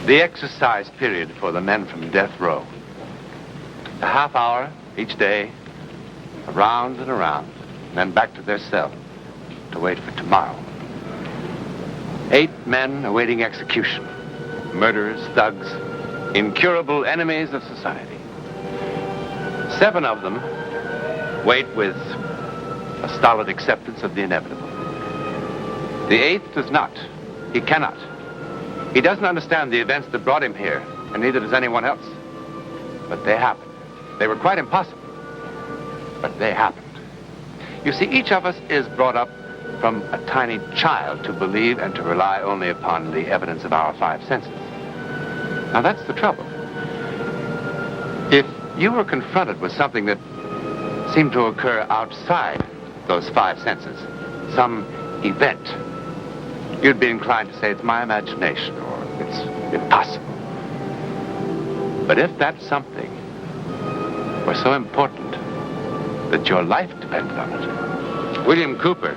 The exercise period for the men from death row. A half hour each day, around and around, and then back to their cell to wait for tomorrow. 8 men awaiting execution. Murderers, thugs, incurable enemies of society. 7 of them wait with a stolid acceptance of the inevitable. The 8th does not. He cannot. He doesn't understand the events that brought him here, and neither does anyone else. But they happened. They were quite impossible, but they happened. You see, each of us is brought up from a tiny child to believe and to rely only upon the evidence of our 5 senses. Now, that's the trouble. If you were confronted with something that seemed to occur outside those 5 senses, some event, you'd be inclined to say it's my imagination or it's impossible. But if that something were so important that your life depended on it, William Cooper,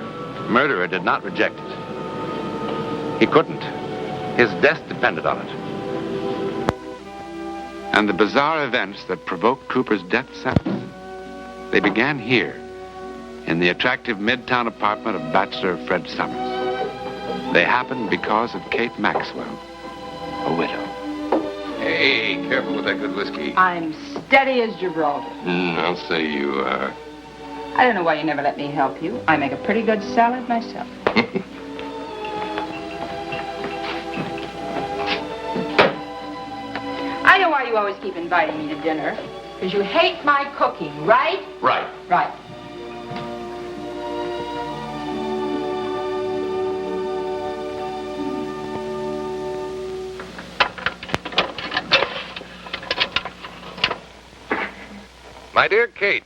murderer, did not reject it. He couldn't. His death depended on it. And the bizarre events that provoked Cooper's death sentence, they began here, in the attractive midtown apartment of bachelor Fred Summers. They happened because of Kate Maxwell, a widow. Hey, careful with that good whiskey. I'm steady as Gibraltar. I'll say you are. I don't know why you never let me help you. I make a pretty good salad myself. I know why you always keep inviting me to dinner. Because you hate my cooking, right? Right. Right. My dear Kate.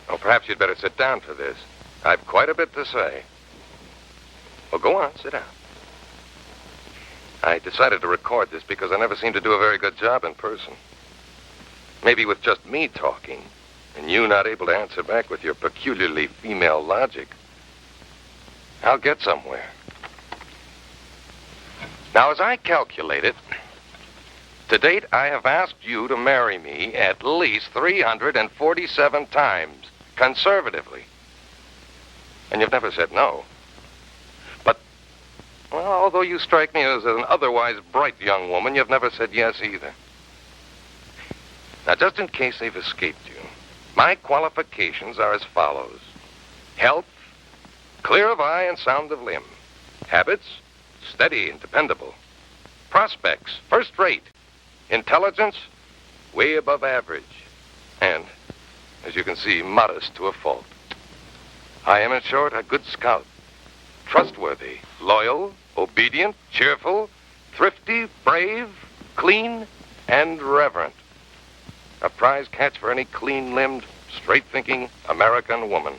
Oh, perhaps you'd better sit down for this. I've quite a bit to say. Well, go on, sit down. I decided to record this because I never seem to do a very good job in person. Maybe with just me talking, and you not able to answer back with your peculiarly female logic, I'll get somewhere. Now, as I calculate it, to date, I have asked you to marry me at least 347 times, conservatively. And you've never said no. But, well, although you strike me as an otherwise bright young woman, you've never said yes either. Now, just in case they've escaped you, my qualifications are as follows. Health, clear of eye and sound of limb. Habits, steady and dependable. Prospects, first rate. Intelligence, way above average. And, as you can see, modest to a fault. I am, in short, a good scout. Trustworthy, loyal, obedient, cheerful, thrifty, brave, clean, and reverent. A prize catch for any clean-limbed, straight-thinking American woman.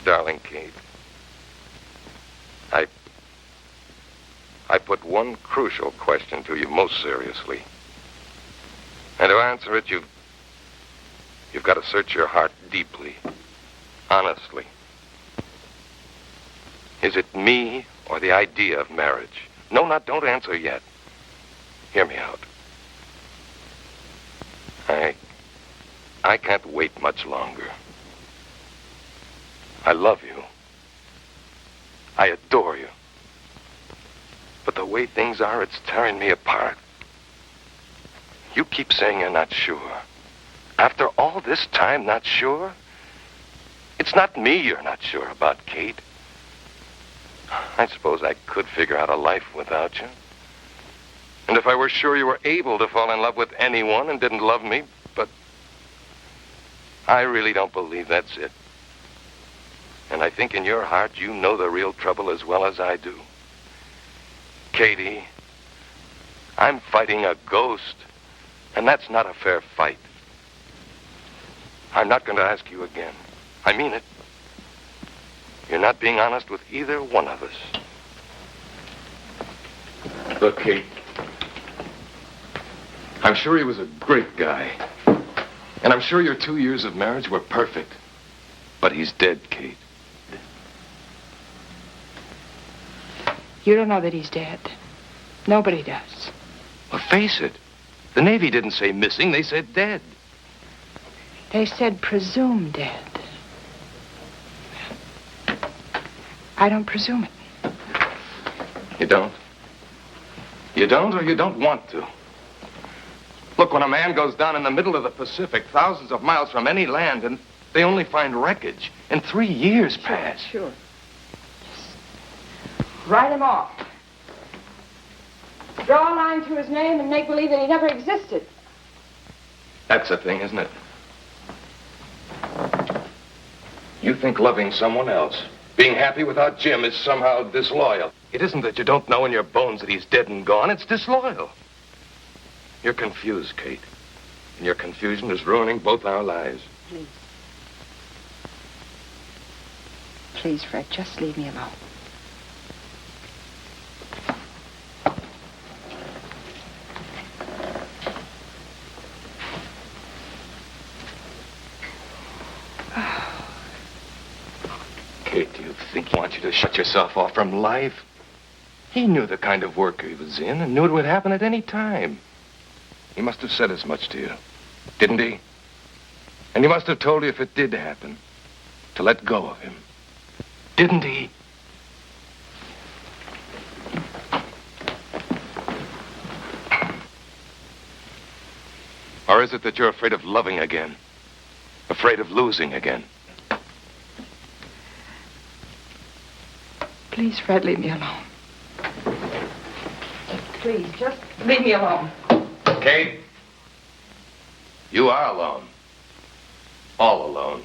Darling Kate, I put one crucial question to you most seriously. And to answer it, you've got to search your heart deeply, honestly. Is it me or the idea of marriage? No, don't answer yet. Hear me out. I can't wait much longer. I love you. I adore you. But the way things are, it's tearing me apart. You keep saying you're not sure. After all this time, not sure? It's not me you're not sure about, Kate. I suppose I could figure out a life without you. And if I were sure you were able to fall in love with anyone and didn't love me, but I really don't believe that's it. And I think in your heart you know the real trouble as well as I do. Katie, I'm fighting a ghost, and that's not a fair fight. I'm not going to ask you again. I mean it. You're not being honest with either one of us. Look, Kate. I'm sure he was a great guy. And I'm sure your 2 years of marriage were perfect. But he's dead, Kate. You don't know that he's dead. Nobody does. Well, face it. The Navy didn't say missing. They said dead. They said presumed dead. I don't presume it. You don't? You don't, or you don't want to? Look, when a man goes down in the middle of the Pacific, thousands of miles from any land, and they only find wreckage, and 3 years pass. Sure. Write him off. Draw a line through his name and make believe that he never existed. That's the thing, isn't it? You think loving someone else, being happy without Jim, is somehow disloyal. It isn't that you don't know in your bones that he's dead and gone. It's disloyal. You're confused, Kate. And your confusion is ruining both our lives. Please. Please, Fred, just leave me alone. Kate, do you think he wants you to shut yourself off from life? He knew the kind of work he was in and knew it would happen at any time. He must have said as much to you, didn't he? And he must have told you if it did happen, to let go of him. Didn't he? Or is it that you're afraid of loving again? Afraid of losing again? Please, Fred, leave me alone. Please, just leave me alone. Kate, you are alone. All alone.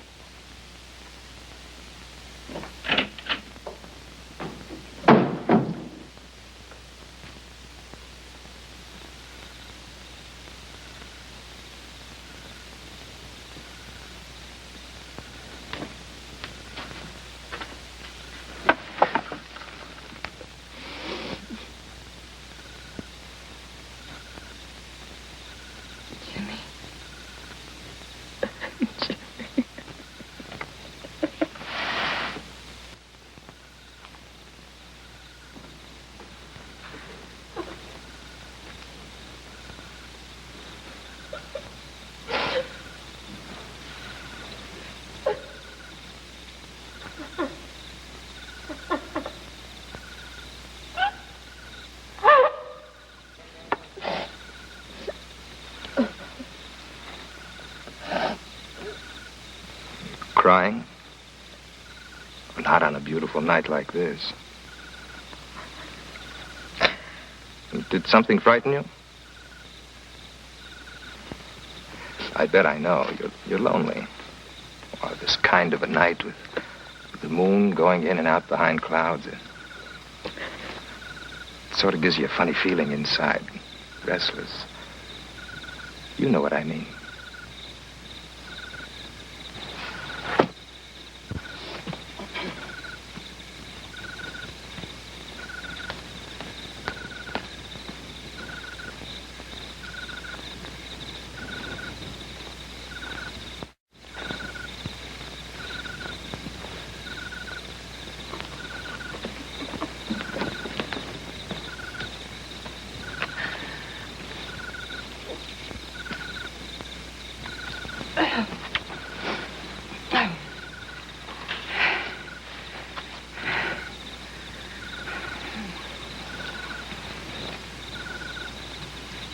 Crying? Not on a beautiful night like this. Did something frighten you? I bet I know. You're lonely. Or this kind of a night with the moon going in and out behind clouds. It sort of gives you a funny feeling inside. Restless. You know what I mean.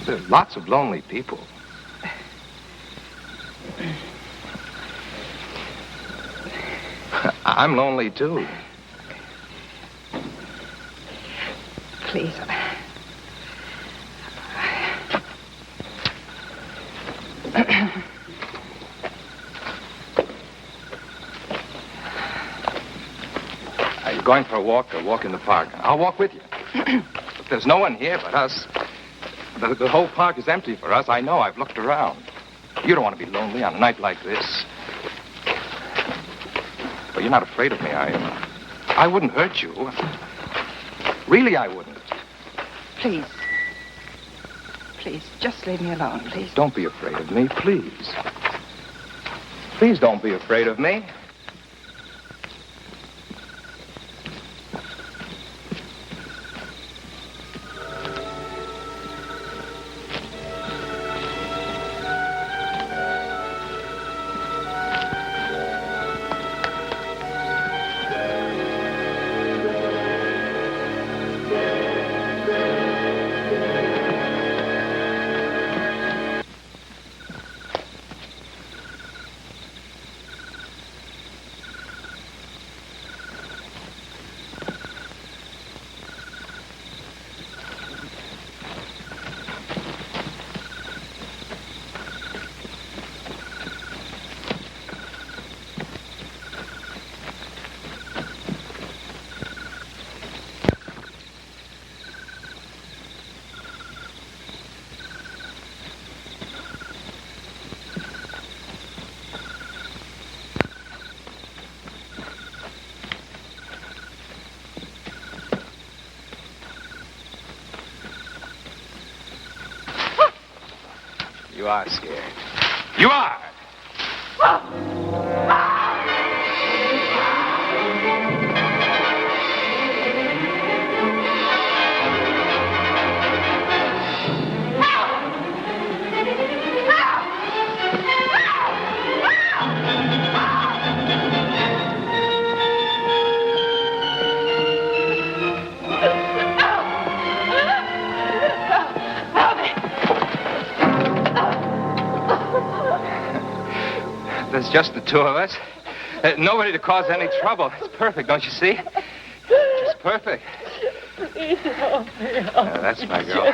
There are lots of lonely people. I'm lonely, too. Please. Are you going for a walk or walk in the park? I'll walk with you. But there's no one here but us. The whole park is empty for us. I know. I've looked around. You don't want to be lonely on a night like this. But you're not afraid of me, are you? I wouldn't hurt you. Really, I wouldn't. Please. Please, just leave me alone, please. Don't be afraid of me, please. Please don't be afraid of me. You are scared. You are! There's just the two of us. Nobody to cause any trouble. It's perfect, don't you see? It's perfect. That's my girl.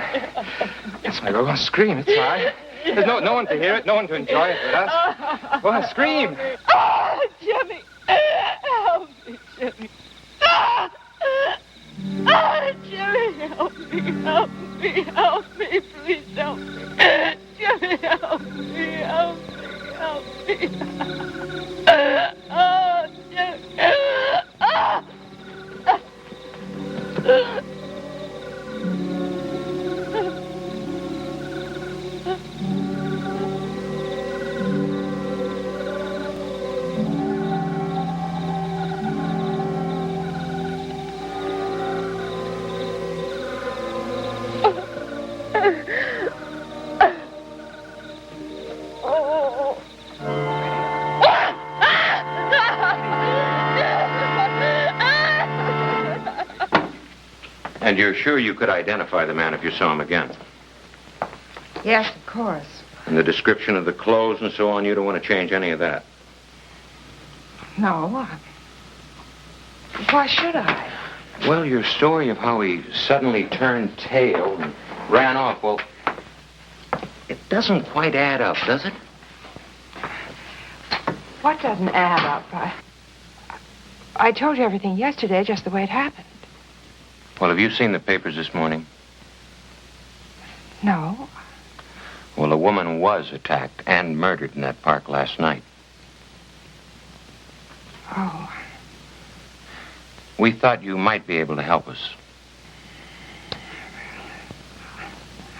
That's my girl. Go on, scream. It's all right. There's no one to hear it, no one to enjoy it but us. Go on, scream. Oh, Jimmy. Help me, Jimmy. Jimmy, help me, help me, help me, please help me. Jimmy, help me, help me. Help me. Oh, Jimmy. And you're sure you could identify the man if you saw him again? Yes, of course. And the description of the clothes and so on, you don't want to change any of that? No. Why should I? Well, your story of how he suddenly turned tail and ran off, well, it doesn't quite add up, does it? What doesn't add up? I told you everything yesterday, just the way it happened. Well, have you seen the papers this morning? No. Well, a woman was attacked and murdered in that park last night. Oh. We thought you might be able to help us.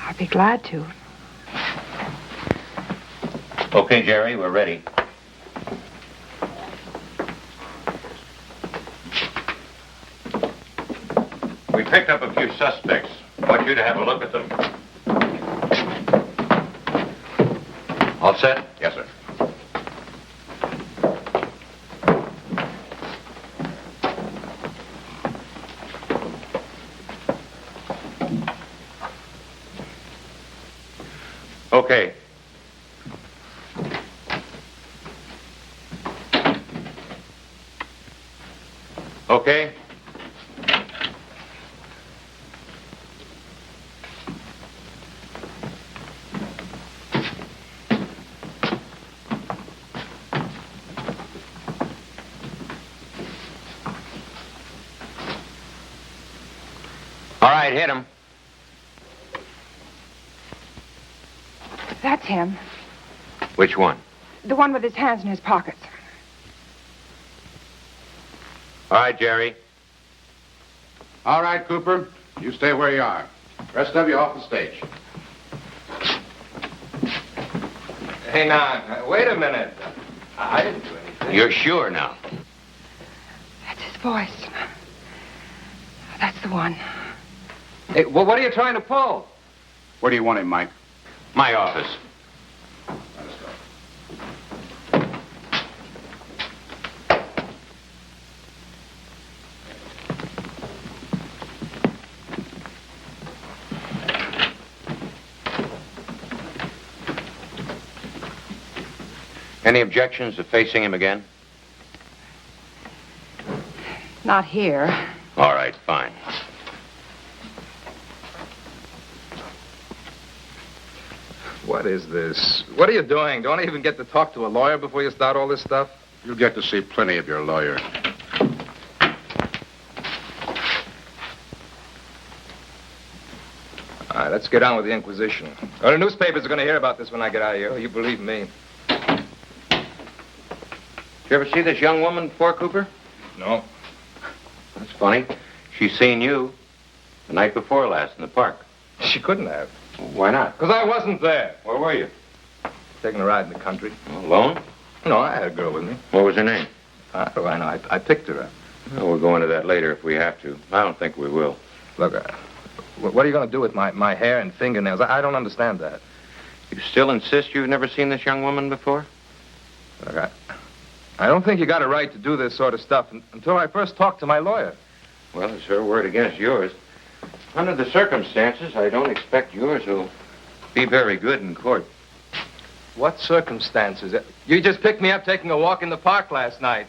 I'd be glad to. Okay, Jerry, we're ready. We picked up a few suspects. I want you to have a look at them. All set? Yes, sir. Okay. Okay. All right, hit him. That's him. Which one? The one with his hands in his pockets. All right, Jerry. All right, Cooper. You stay where you are. Rest of you off the stage. Hey, now, wait a minute. I didn't do anything. You're sure now? That's his voice. That's the one. Hey, well, what are you trying to pull? Where do you want him, Mike? My office. Let us go. Any objections to facing him again? Not here. All right, fine. What is this? What are you doing? Don't I even get to talk to a lawyer before you start all this stuff? You'll get to see plenty of your lawyer. All right, let's get on with the inquisition. Well, the newspapers are going to hear about this when I get out of here. You believe me. Did you ever see this young woman before, Cooper? No. That's funny. She's seen you the night before last in the park. She couldn't have. Why not? Because I wasn't there. Where were you? taking a ride in the country. Alone? No, I had a girl with me. What was her name? How do I know? I picked her up. Well, we'll go into that later if we have to. I don't think we will. Look, what are you going to do with my hair and fingernails? I don't understand that. You still insist you've never seen this young woman before? Look, I don't think you got a right to do this sort of stuff until I first talk to my lawyer. Well, it's her word against yours. Under the circumstances, I don't expect yours will be very good in court. What circumstances? You just picked me up taking a walk in the park last night.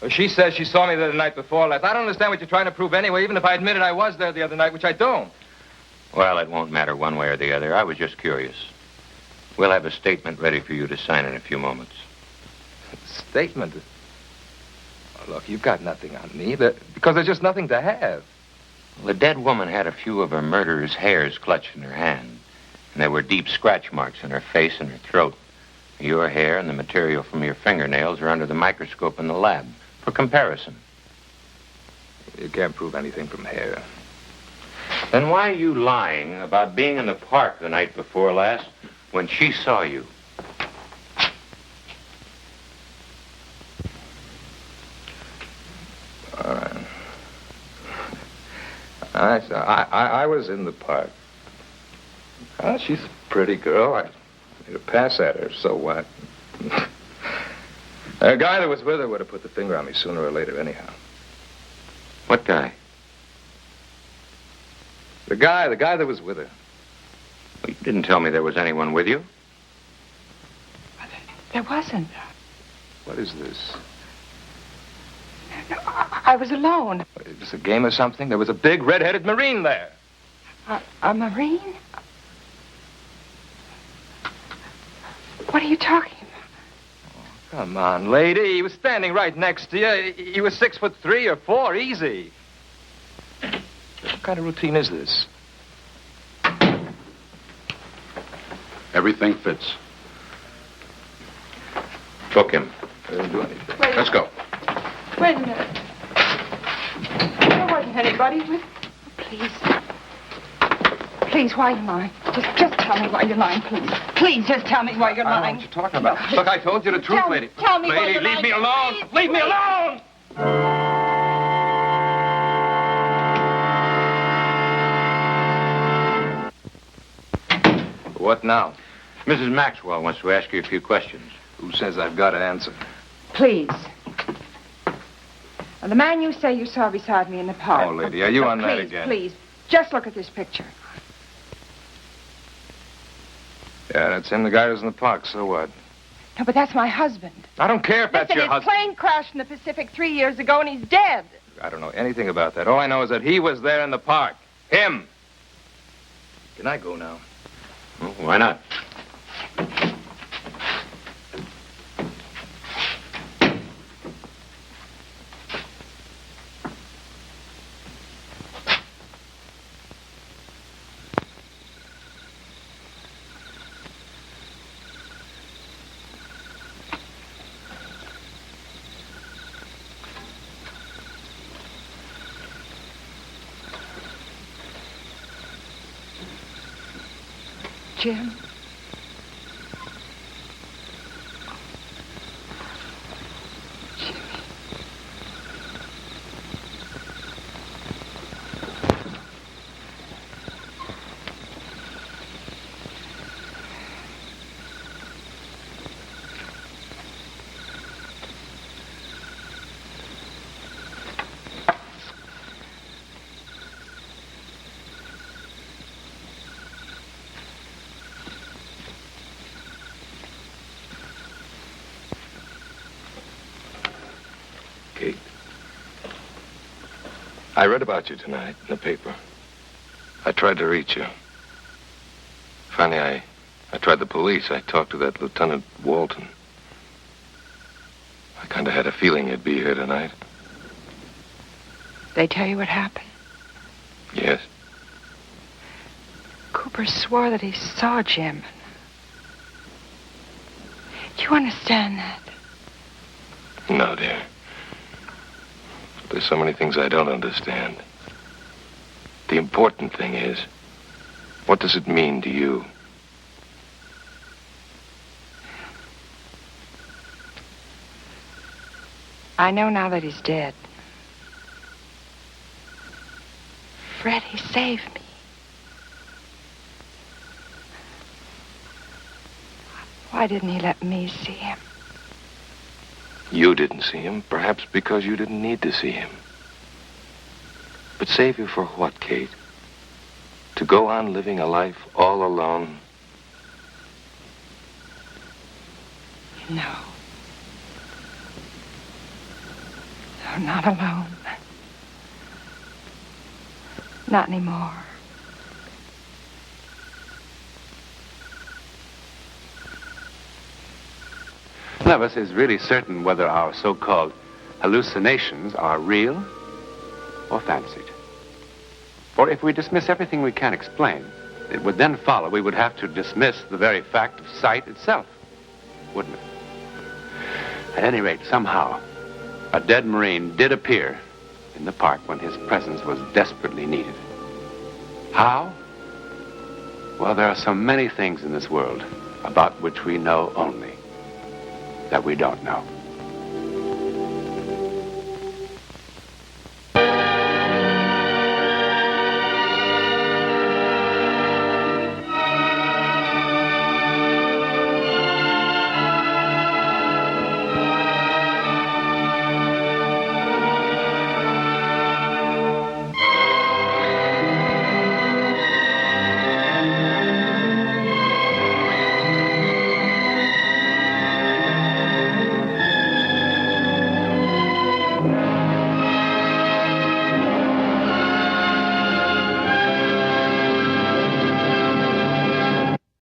Well, she says she saw me there the night before last. I don't understand what you're trying to prove anyway, even if I admitted I was there the other night, which I don't. Well, it won't matter one way or the other. I was just curious. We'll have a statement ready for you to sign in a few moments. Statement? Oh, look, you've got nothing on me, because there's just nothing to have. Well, the dead woman had a few of her murderer's hairs clutched in her hand, and there were deep scratch marks in her face and her throat. Your hair and the material from your fingernails are under the microscope in the lab for comparison. You can't prove anything from hair. Then why are you lying about being in the park the night before last when she saw you? All right. I was in the park. Oh, she's a pretty girl. I made a pass at her, so what? A guy that was with her would have put the finger on me sooner or later anyhow. What guy? The guy that was with her. Well, you didn't tell me there was anyone with you. There wasn't. What is this? No, I was alone. Is this a game or something? There was a big red-headed Marine there. A Marine? What are you talking about? Come on, lady. He was standing right next to you. He was 6'3" or 4", easy. What kind of routine is this? Everything fits. Book him. I didn't do anything. Let's go. Wait a minute. There wasn't anybody with... Please. Please, why are you lying? Just tell me why you're lying, please. Please, just tell me why you're I don't know lying. what you're talking about. Look, I told you the truth, lady. Tell me why lady, you're leave lying. me alone. Please, Leave me please. alone. What now? Mrs. Maxwell wants to ask you a few questions. Who says I've got to answer? Please. Now, the man you say you saw beside me in the park. Oh, lady, are you on that please, again? Please, just look at this picture. Yeah, that's him, the guy who's in the park. So what? No, but that's my husband. I don't care if that's Listen, your his husband. plane crashed in the Pacific 3 years ago, and he's dead. I don't know anything about that. All I know is that he was there in the park. Him. Can I go now? Well, why not? Jim. Kate, I read about you tonight in the paper. I tried to reach you. Finally, I tried the police. I talked to that Lieutenant Walton. I kind of had a feeling you'd be here tonight. They tell you what happened? Yes. Cooper swore that he saw Jim. Do you understand that? No, dear. There's so many things I don't understand. The important thing is, what does it mean to you? I know now that he's dead. Fred, he saved me. Why didn't he let me see him? You didn't see him, perhaps because you didn't need to see him. But save you for what, Kate? To go on living a life all alone? No. No, not alone. Not anymore. None of us is really certain whether our so-called hallucinations are real or fancied. For if we dismiss everything we can explain, it would then follow we would have to dismiss the very fact of sight itself, wouldn't it? At any rate, somehow, a dead Marine did appear in the park when his presence was desperately needed. How? Well, there are so many things in this world about which we know only that we don't know.